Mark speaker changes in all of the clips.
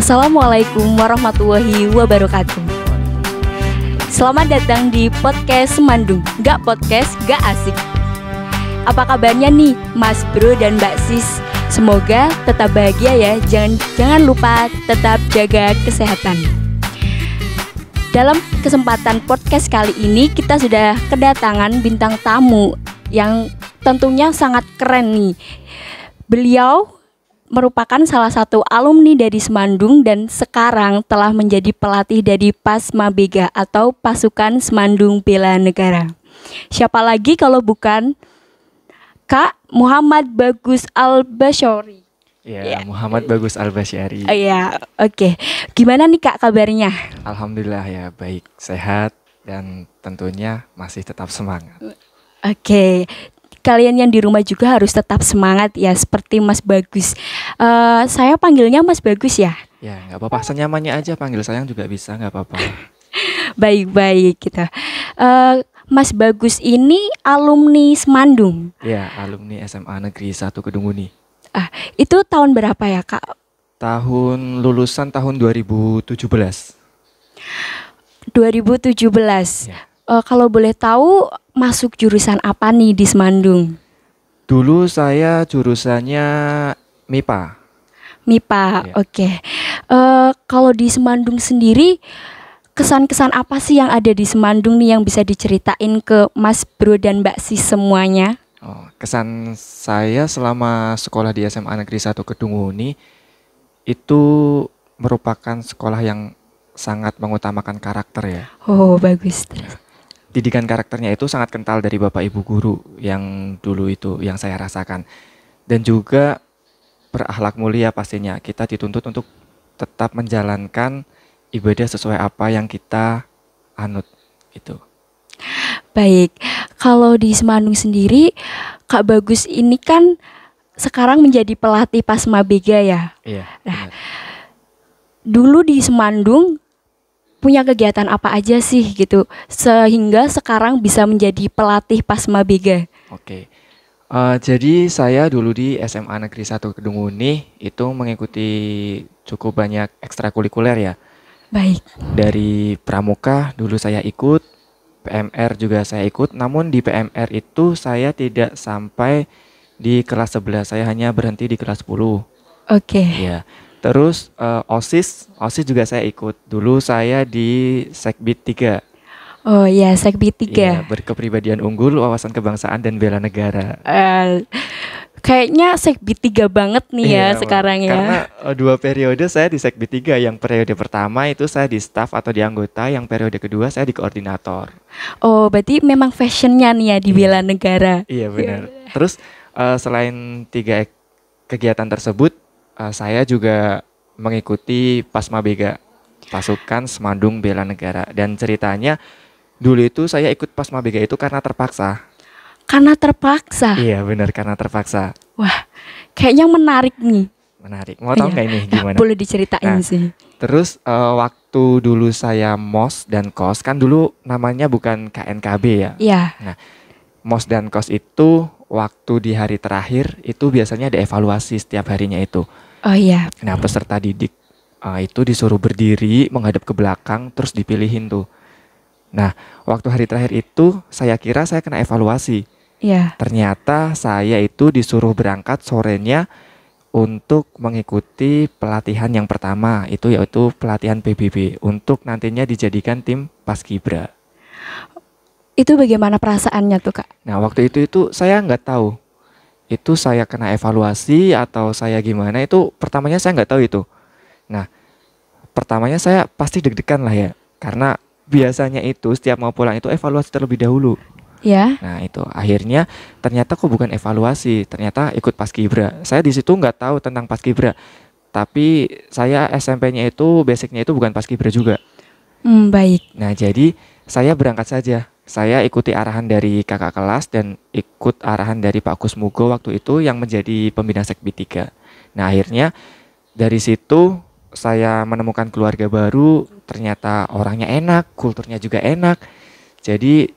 Speaker 1: Assalamualaikum warahmatullahi wabarakatuh. Selamat datang di podcast Semandung. Gak podcast, gak asik. Apa kabarnya nih Mas Bro dan Mbak Sis? Semoga tetap bahagia ya. Jangan lupa tetap jaga kesehatan. Dalam kesempatan podcast kali ini kita sudah kedatangan bintang tamu yang tentunya sangat keren nih. Beliau merupakan salah satu alumni dari Semandung dan sekarang telah menjadi pelatih dari Pasma Bega atau Pasukan Semandung Bela Negara. Siapa lagi kalau bukan Kak Muhammad Bagus Al-Basyari.
Speaker 2: Ya, Muhammad Bagus Al-Basyari.
Speaker 1: Oh ya, oke. Gimana nih Kak kabarnya?
Speaker 2: Alhamdulillah ya, baik, sehat dan tentunya masih tetap semangat.
Speaker 1: Oke. Kalian yang di rumah juga harus tetap semangat ya, seperti Mas Bagus. Saya panggilnya Mas Bagus ya.
Speaker 2: Ya, nggak apa-apa, senyamannya aja, panggil sayang juga bisa, nggak apa-apa.
Speaker 1: Baik-baik kita. Mas Bagus ini alumni Semandung.
Speaker 2: Ya, alumni SMA Negeri 1 Kedunguni.
Speaker 1: Itu tahun berapa ya Kak?
Speaker 2: Tahun lulusan tahun 2017.
Speaker 1: 2017.
Speaker 2: Ya.
Speaker 1: Kalau boleh tahu masuk jurusan apa nih di Semandung?
Speaker 2: Dulu saya jurusannya MIPA.
Speaker 1: MIPA,
Speaker 2: Ya.
Speaker 1: oke. Kalau di Semandung sendiri, kesan-kesan apa sih yang ada di Semandung nih yang bisa diceritain ke Mas Bro dan Mbak Sis semuanya?
Speaker 2: Kesan saya selama sekolah di SMA Negeri 1 Kedunguni itu merupakan sekolah yang sangat mengutamakan karakter ya.
Speaker 1: Oh, bagus.
Speaker 2: Didikan karakternya itu sangat kental dari Bapak Ibu guru yang dulu itu yang saya rasakan. Dan juga berakhlak mulia pastinya. Kita dituntut untuk tetap menjalankan ibadah sesuai apa yang kita anut itu.
Speaker 1: Baik, kalau di Semandung sendiri, Kak Bagus ini kan sekarang menjadi pelatih Pasma Bega ya.
Speaker 2: Iya.
Speaker 1: Nah, dulu di Semandung punya kegiatan apa aja sih gitu sehingga sekarang bisa menjadi pelatih Pasma Bega?
Speaker 2: Oke. Jadi saya dulu di SMA Negeri 1 Kedunguni itu mengikuti cukup banyak ekstrakurikuler ya.
Speaker 1: Baik.
Speaker 2: Dari pramuka dulu saya ikut, PMR juga saya ikut, namun di PMR itu saya tidak sampai di kelas 11, saya hanya berhenti di kelas 10.
Speaker 1: Oke.
Speaker 2: Ya. Terus OSIS juga saya ikut. Dulu saya di Sekbid 3.
Speaker 1: Oh ya, Sekbid 3.
Speaker 2: Iya, berkepribadian unggul, wawasan kebangsaan dan bela negara.
Speaker 1: Kayaknya Sekbid 3 banget nih ya sekarang ya.
Speaker 2: Karena 2 periode saya di Sekbid 3. Yang periode pertama itu saya di staf atau di anggota, yang periode kedua saya di koordinator.
Speaker 1: Oh, berarti memang fashionnya nih ya di bela negara.
Speaker 2: Iya benar. Terus selain 3 kegiatan tersebut, saya juga mengikuti Pasma Bega, Pasukan Semandung Bela Negara. Dan ceritanya dulu itu saya ikut Pasma Bega itu karena terpaksa.
Speaker 1: Karena terpaksa?
Speaker 2: Iya benar, karena terpaksa.
Speaker 1: Wah, kayaknya menarik nih.
Speaker 2: Menarik. Mau tahu nggak ini gimana?
Speaker 1: Boleh diceritain sih.
Speaker 2: Terus waktu dulu saya MOS dan KOS, kan dulu namanya bukan KNKB ya.
Speaker 1: Iya.
Speaker 2: Nah, MOS dan KOS itu waktu di hari terakhir itu biasanya ada evaluasi setiap harinya itu.
Speaker 1: Oh iya.
Speaker 2: Nah, peserta didik itu disuruh berdiri menghadap ke belakang terus dipilihin tuh. Nah, waktu hari terakhir itu saya kira saya kena evaluasi.
Speaker 1: Iya.
Speaker 2: Ternyata saya itu disuruh berangkat sorenya untuk mengikuti pelatihan yang pertama, itu yaitu pelatihan PBB untuk nantinya dijadikan tim Paskibra.
Speaker 1: Itu bagaimana perasaannya tuh Kak?
Speaker 2: Nah, waktu itu saya nggak tahu itu saya kena evaluasi atau saya gimana, itu pertamanya saya nggak tahu itu. Nah, pertamanya saya pasti deg-degan lah ya, karena biasanya itu setiap mau pulang itu evaluasi terlebih dahulu.
Speaker 1: Ya.
Speaker 2: Nah itu akhirnya ternyata kok bukan evaluasi, ternyata ikut Paskibra. Saya di situ nggak tahu tentang Paskibra, tapi saya SMP-nya itu basicnya itu bukan Paskibra juga.
Speaker 1: Baik.
Speaker 2: Nah jadi saya berangkat saja. Saya ikuti arahan dari kakak kelas dan ikut arahan dari Pak Kusmugo waktu itu yang menjadi pembina Sekbid 3. Nah akhirnya dari situ saya menemukan keluarga baru, ternyata orangnya enak, kulturnya juga enak. Jadi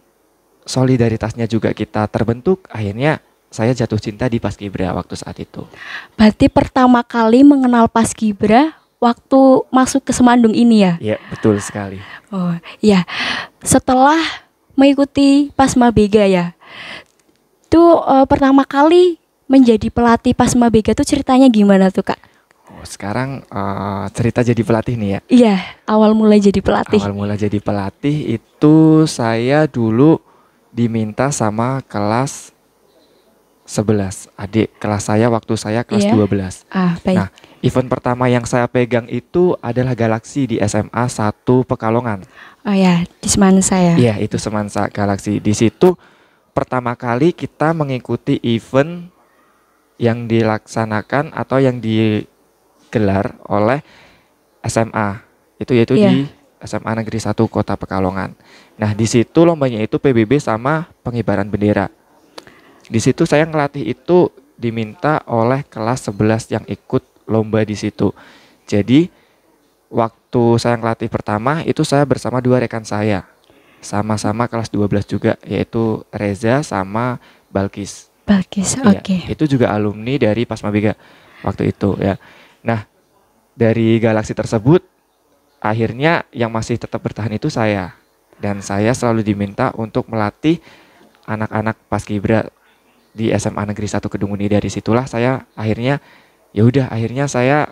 Speaker 2: solidaritasnya juga kita terbentuk, akhirnya saya jatuh cinta di Paskibra waktu saat itu.
Speaker 1: Berarti pertama kali mengenal Paskibra waktu masuk ke Semandung ini ya?
Speaker 2: Iya, betul sekali.
Speaker 1: Oh iya, setelah mengikuti Pasma Bega ya, tuh pertama kali menjadi pelatih Pasma Bega tuh ceritanya gimana tuh Kak?
Speaker 2: Oh, sekarang cerita jadi pelatih nih ya.
Speaker 1: Iya, awal mulai jadi pelatih.
Speaker 2: Awal mula jadi pelatih itu saya dulu diminta sama kelas 11, adik kelas saya waktu saya kelas
Speaker 1: Iya.
Speaker 2: 12.
Speaker 1: Baik.
Speaker 2: Nah, event pertama yang saya pegang itu adalah Galaksi di SMA 1 Pekalongan.
Speaker 1: Oh ya, di Semansa ya.
Speaker 2: Iya, itu Semansa Galaksi. Di situ pertama kali kita mengikuti event yang dilaksanakan atau yang digelar oleh SMA. Itu yaitu
Speaker 1: Iya.
Speaker 2: di SMA Negeri 1 Kota Pekalongan. Nah, di situ lombanya itu PBB sama pengibaran bendera. Di situ saya ngelatih itu diminta oleh kelas 11 yang ikut lomba di situ. Jadi waktu saya ngelatih pertama itu saya bersama dua rekan saya. Sama-sama kelas 12 juga, yaitu Reza sama Balkis.
Speaker 1: Bagus,
Speaker 2: Iya,
Speaker 1: oke.
Speaker 2: itu juga alumni dari Pasma Bega waktu itu ya. Nah, dari Galaksi tersebut akhirnya yang masih tetap bertahan itu saya. Dan saya selalu diminta untuk melatih anak-anak Paskibra di SMA Negeri 1 Kedunguni. Dari situlah saya akhirnya akhirnya saya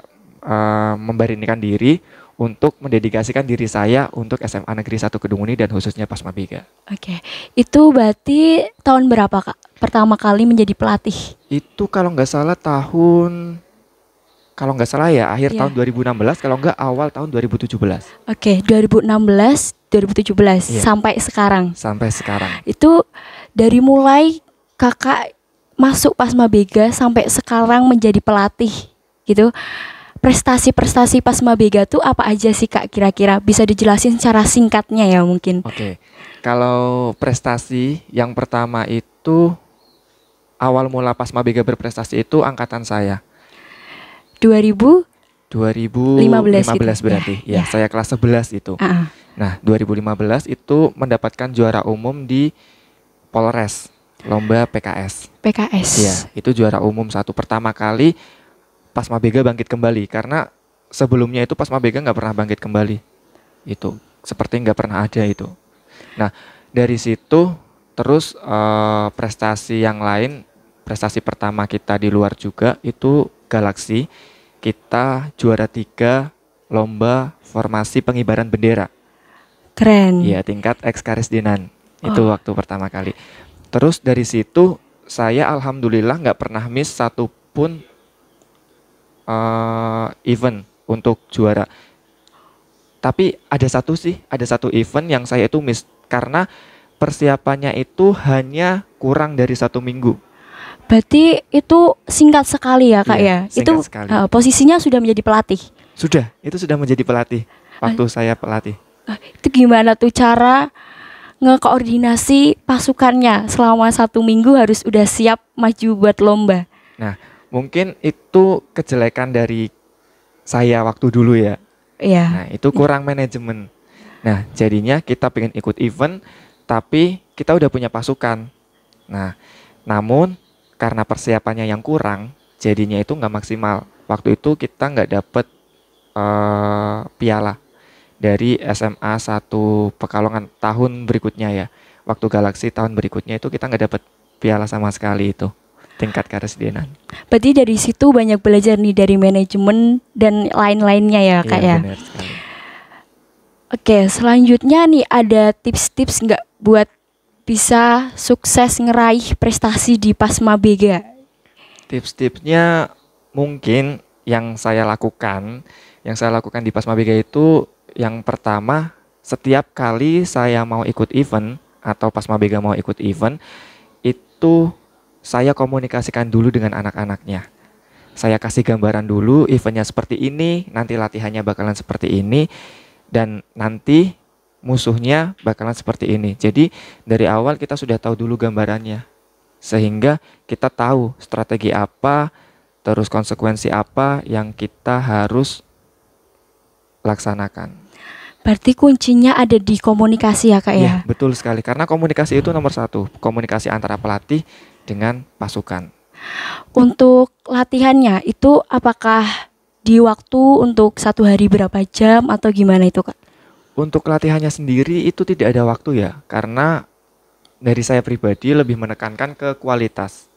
Speaker 2: memberanikan diri untuk mendedikasikan diri saya untuk SMA Negeri 1 Kedunguni dan khususnya Pasma Bega.
Speaker 1: Oke. Itu berarti tahun berapa Kak? Pertama kali menjadi pelatih?
Speaker 2: Itu kalau nggak salah ya akhir
Speaker 1: Iya.
Speaker 2: tahun 2016, kalau nggak awal tahun 2017
Speaker 1: Oke, 2016, 2017
Speaker 2: Iya.
Speaker 1: sampai sekarang.
Speaker 2: sampai sekarang.
Speaker 1: Itu dari mulai Kakak masuk Pasma Bega sampai sekarang menjadi pelatih gitu. Prestasi-prestasi Pasma Bega tuh apa aja sih Kak kira-kira? Bisa dijelasin secara singkatnya ya mungkin.
Speaker 2: Oke, kalau prestasi yang pertama itu awal mula Pasma Bega berprestasi itu angkatan saya
Speaker 1: 2000
Speaker 2: 2015
Speaker 1: gitu.
Speaker 2: berarti
Speaker 1: Ya,
Speaker 2: ya, saya kelas 11 itu.
Speaker 1: Ah,
Speaker 2: Nah, 2015 itu mendapatkan juara umum di Polres lomba PKS.
Speaker 1: PKS.
Speaker 2: Iya, itu juara umum satu pertama kali Pasma Bega bangkit kembali, karena sebelumnya itu Pasma Bega nggak pernah bangkit kembali. Itu seperti nggak pernah ada itu. Nah, dari situ terus prestasi yang lain, prestasi pertama kita di luar juga itu Galaksi. Kita juara 3 lomba formasi pengibaran bendera.
Speaker 1: Keren.
Speaker 2: Iya, tingkat ekskarisdenan. Itu waktu pertama kali. Terus dari situ saya alhamdulillah nggak pernah miss satupun event untuk juara. Tapi ada satu event yang saya itu miss karena persiapannya itu hanya kurang dari 1 minggu.
Speaker 1: Berarti itu singkat sekali ya Kak
Speaker 2: Iya,
Speaker 1: ya.
Speaker 2: singkat
Speaker 1: Itu
Speaker 2: sekali.
Speaker 1: posisinya sudah menjadi pelatih.
Speaker 2: Itu sudah menjadi pelatih waktu saya pelatih.
Speaker 1: Itu gimana tuh cara ngekoordinasi pasukannya selama 1 minggu harus udah siap maju buat lomba?
Speaker 2: Nah, mungkin itu kejelekan dari saya waktu dulu ya.
Speaker 1: Iya.
Speaker 2: Nah, itu kurang manajemen. Nah, jadinya kita pengen ikut event, tapi kita udah punya pasukan. Nah, namun karena persiapannya yang kurang, jadinya itu nggak maksimal. Waktu itu kita nggak dapet piala dari SMA 1 Pekalongan tahun berikutnya ya. Waktu Galaksi tahun berikutnya itu kita nggak dapet piala sama sekali itu, tingkat karesidenan.
Speaker 1: Berarti dari situ banyak belajar nih dari manajemen dan lain-lainnya ya Kak
Speaker 2: Iya,
Speaker 1: ya.
Speaker 2: benar sekali.
Speaker 1: Oke, selanjutnya nih ada tips-tips nggak buat bisa sukses ngeraih prestasi di Pasma Bega?
Speaker 2: Tips-tipsnya mungkin yang saya lakukan di Pasma Bega itu yang pertama, setiap kali saya mau ikut event atau Pasma Bega mau ikut event, itu saya komunikasikan dulu dengan anak-anaknya. Saya kasih gambaran dulu eventnya seperti ini, nanti latihannya bakalan seperti ini, dan nanti musuhnya bakalan seperti ini. Jadi dari awal kita sudah tahu dulu gambarannya, sehingga kita tahu strategi apa, terus konsekuensi apa yang kita harus laksanakan.
Speaker 1: Berarti kuncinya ada di komunikasi ya Kak ya?
Speaker 2: Ya, betul sekali. Karena komunikasi itu nomor 1. Komunikasi antara pelatih dengan pasukan.
Speaker 1: Untuk latihannya itu apakah di waktu untuk satu hari berapa jam atau gimana itu Kak?
Speaker 2: Untuk latihannya sendiri itu tidak ada waktu ya, karena dari saya pribadi lebih menekankan ke kualitas.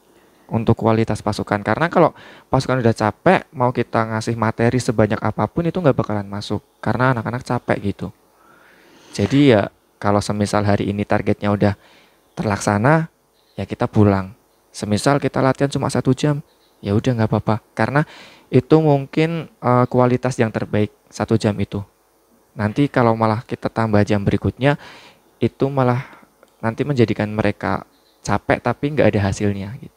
Speaker 2: Untuk kualitas pasukan, karena kalau pasukan udah capek mau kita ngasih materi sebanyak apapun itu nggak bakalan masuk karena anak-anak capek gitu. Jadi ya kalau semisal hari ini targetnya udah terlaksana ya kita pulang. Semisal kita latihan cuma 1 jam ya udah nggak apa-apa, karena itu mungkin kualitas yang terbaik 1 jam itu. Nanti kalau malah kita tambah jam berikutnya itu malah nanti menjadikan mereka capek tapi nggak ada hasilnya gitu.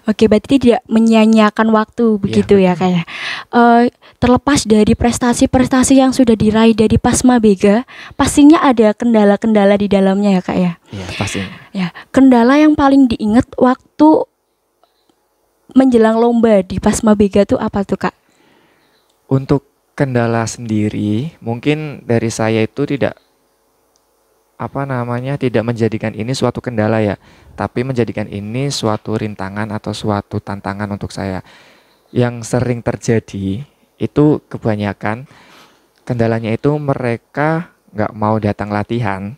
Speaker 1: Oke, berarti tidak menyia-nyiakan waktu begitu ya kayak. Terlepas dari prestasi-prestasi yang sudah diraih dari Pasma Bega, pastinya ada kendala-kendala di dalamnya ya Kak ya.
Speaker 2: Iya pastinya.
Speaker 1: Ya, kendala yang paling diingat waktu menjelang lomba di Pasma Bega tuh apa tuh Kak?
Speaker 2: Untuk kendala sendiri mungkin dari saya itu tidak tidak menjadikan ini suatu kendala ya, tapi menjadikan ini suatu rintangan atau suatu tantangan untuk saya. Yang sering terjadi itu kebanyakan kendalanya itu mereka nggak mau datang latihan,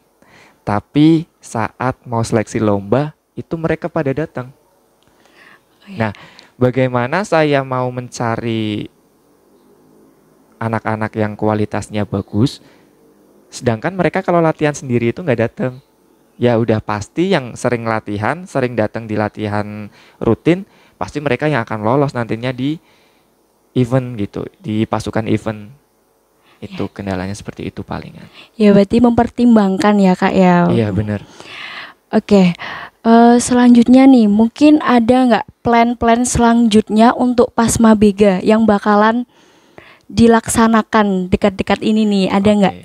Speaker 2: tapi saat mau seleksi lomba itu mereka pada datang. Nah, bagaimana saya mau mencari anak-anak yang kualitasnya bagus, sedangkan mereka kalau latihan sendiri itu nggak datang. Ya udah pasti yang sering latihan, sering datang di latihan rutin, pasti mereka yang akan lolos nantinya di event gitu, di pasukan event. Itu kendalanya seperti itu palingan.
Speaker 1: Ya berarti mempertimbangkan ya Kak ya.
Speaker 2: Iya benar.
Speaker 1: Oke, selanjutnya nih mungkin ada nggak plan-plan selanjutnya untuk Pasma Bega yang bakalan dilaksanakan dekat-dekat ini nih, ada nggak?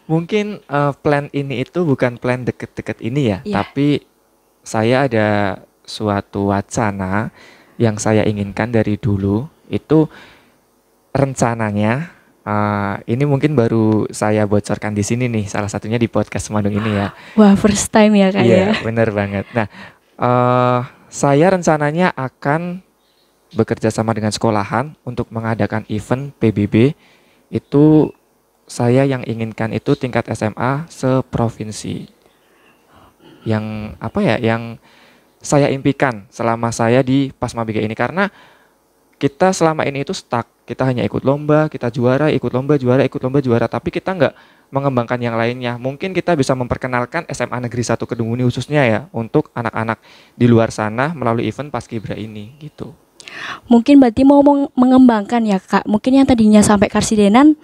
Speaker 2: Mungkin plan ini itu bukan plan deket-deket ini ya,
Speaker 1: Iya.
Speaker 2: tapi saya ada suatu wacana yang saya inginkan dari dulu. Itu rencananya, ini mungkin baru saya bocorkan di sini nih, salah satunya di podcast Semandung ini ya.
Speaker 1: Wah, first time ya Kak ya.
Speaker 2: Iya, bener banget. Nah, saya rencananya akan bekerja sama dengan sekolahan untuk mengadakan event PBB. Itu saya yang inginkan itu tingkat SMA seprovinsi. Yang yang saya impikan selama saya di Pasma Bega ini, karena kita selama ini itu stuck. Kita hanya ikut lomba, kita juara, ikut lomba, juara, ikut lomba, juara, tapi kita nggak mengembangkan yang lainnya. Mungkin kita bisa memperkenalkan SMA Negeri 1 Kedunguni khususnya ya untuk anak-anak di luar sana melalui event Paskibra ini gitu.
Speaker 1: Mungkin berarti mau mengembangkan ya Kak. Mungkin yang tadinya sampai Karsidenan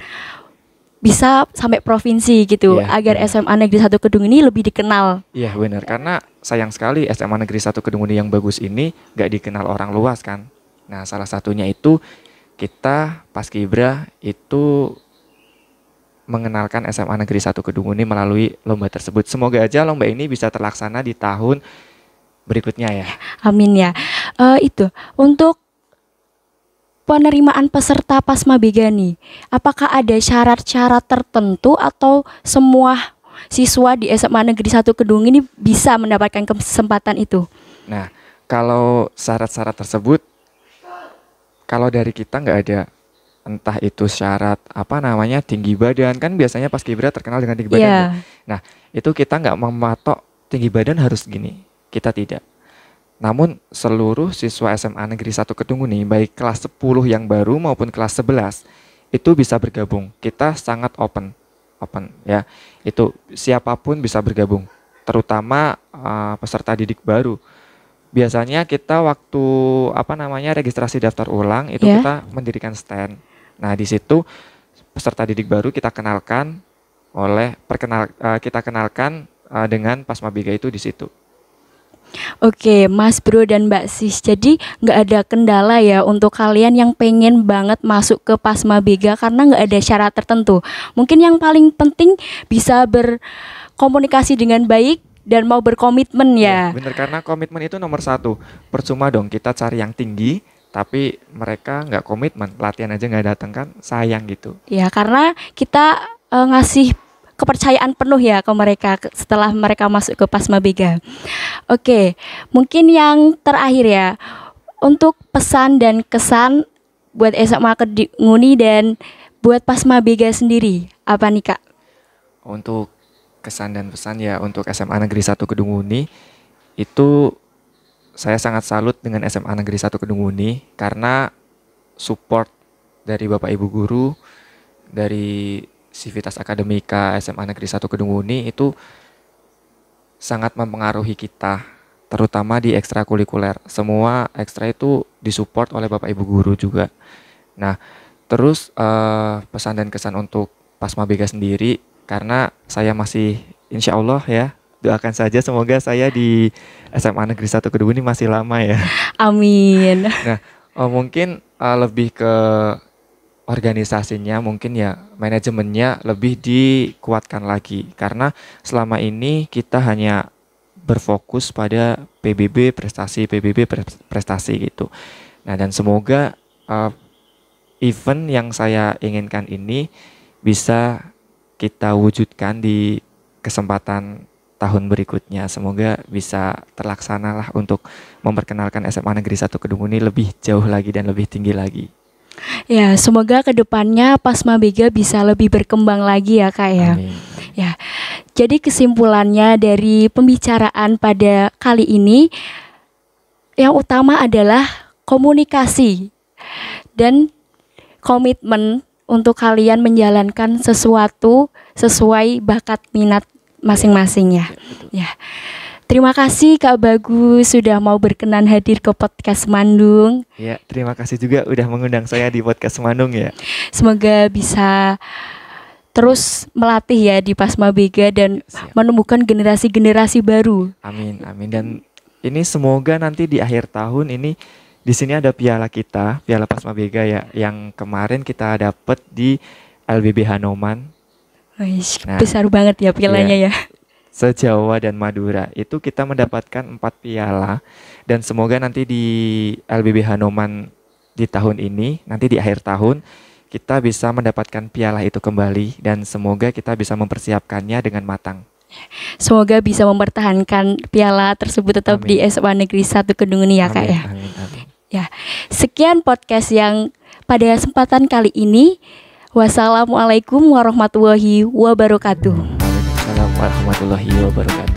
Speaker 1: bisa sampai provinsi gitu,
Speaker 2: Iya,
Speaker 1: agar
Speaker 2: benar.
Speaker 1: SMA Negeri 1 Kedung ini lebih dikenal.
Speaker 2: Iya benar, karena sayang sekali SMA Negeri 1 Kedunguni yang bagus ini nggak dikenal orang luas kan. Nah salah satunya itu kita Paskibra itu mengenalkan SMA Negeri 1 Kedunguni melalui lomba tersebut. Semoga aja lomba ini bisa terlaksana di tahun berikutnya ya.
Speaker 1: Amin ya. Itu untuk penerimaan peserta Pasma Bega nih, apakah ada syarat-syarat tertentu atau semua siswa di SMA Negeri 1 Kedung ini bisa mendapatkan kesempatan itu?
Speaker 2: Nah kalau syarat-syarat tersebut, kalau dari kita nggak ada. Entah itu syarat tinggi badan, kan biasanya Paskibra terkenal dengan tinggi badan.
Speaker 1: Yeah.
Speaker 2: Ya. Nah itu kita nggak mematok tinggi badan harus gini, kita tidak. Namun seluruh siswa SMA Negeri 1 Kedunguni baik kelas 10 yang baru maupun kelas 11 itu bisa bergabung. Kita sangat open ya. Itu siapapun bisa bergabung, terutama peserta didik baru. Biasanya kita waktu registrasi daftar ulang itu kita mendirikan stand. Nah, di situ peserta didik baru kita kenalkan dengan Pasma Bega itu di situ.
Speaker 1: Oke, Mas Bro dan Mbak Sis. Jadi nggak ada kendala ya untuk kalian yang pengen banget masuk ke Pasma Bega karena nggak ada syarat tertentu. Mungkin yang paling penting bisa berkomunikasi dengan baik dan mau berkomitmen ya.
Speaker 2: Bener, karena komitmen itu nomor 1. Percuma dong kita cari yang tinggi tapi mereka nggak komitmen, latihan aja nggak datang, kan sayang gitu.
Speaker 1: Ya, karena kita ngasih kepercayaan penuh ya ke mereka setelah mereka masuk ke Pasma Bega. Oke, mungkin yang terakhir ya, untuk pesan dan kesan buat SMA Kedunguni dan buat Pasma Bega sendiri apa nih Kak?
Speaker 2: Untuk kesan dan pesan ya untuk SMA Negeri 1 Kedunguni itu saya sangat salut dengan SMA Negeri 1 Kedunguni karena support dari Bapak Ibu guru, dari Sivitas Akademika SMA Negeri 1 Kedunguni itu sangat mempengaruhi kita, terutama di ekstrakurikuler. Semua ekstra itu disupport oleh Bapak Ibu guru juga. Nah, terus pesan dan kesan untuk Pasma Bega sendiri, karena saya masih insya Allah ya, doakan saja semoga saya di SMA Negeri 1 Kedunguni masih lama ya.
Speaker 1: Amin.
Speaker 2: Nah, mungkin lebih ke organisasinya, mungkin ya manajemennya lebih dikuatkan lagi, karena selama ini kita hanya berfokus pada PBB prestasi gitu. Nah, dan semoga event yang saya inginkan ini bisa kita wujudkan di kesempatan tahun berikutnya. Semoga bisa terlaksana lah untuk memperkenalkan SMA Negeri 1 Kedunguni lebih jauh lagi dan lebih tinggi lagi.
Speaker 1: Ya, semoga kedepannya Pasma Bega bisa lebih berkembang lagi ya Kak ya.
Speaker 2: Amin.
Speaker 1: Ya, jadi kesimpulannya dari pembicaraan pada kali ini, yang utama adalah komunikasi dan komitmen untuk kalian menjalankan sesuatu sesuai bakat minat masing-masing ya. Ya. Terima kasih Kak Bagus sudah mau berkenan hadir ke podcast Semandung.
Speaker 2: Ya, terima kasih juga udah mengundang saya di podcast Semandung ya.
Speaker 1: Semoga bisa terus melatih ya di Pasma Bega dan menemukan generasi-generasi baru.
Speaker 2: Amin, amin. Dan ini semoga nanti di akhir tahun ini di sini ada piala kita, piala Pasma Bega ya, yang kemarin kita dapat di LBB Hanoman.
Speaker 1: Nah, besar banget ya pialanya ya.
Speaker 2: Se-Jawa dan Madura itu kita mendapatkan 4 piala, dan semoga nanti di LBB Hanoman di tahun ini, nanti di akhir tahun kita bisa mendapatkan piala itu kembali, dan semoga kita bisa mempersiapkannya dengan matang.
Speaker 1: Semoga bisa mempertahankan piala tersebut tetap di SMA Negeri 1 Kedunguni ya Kak ya.
Speaker 2: Amin, amin.
Speaker 1: Ya, sekian podcast yang pada kesempatan kali ini. Wassalamualaikum warahmatullahi wabarakatuh.
Speaker 2: Waalaikumsalam warahmatullahi wabarakatuh.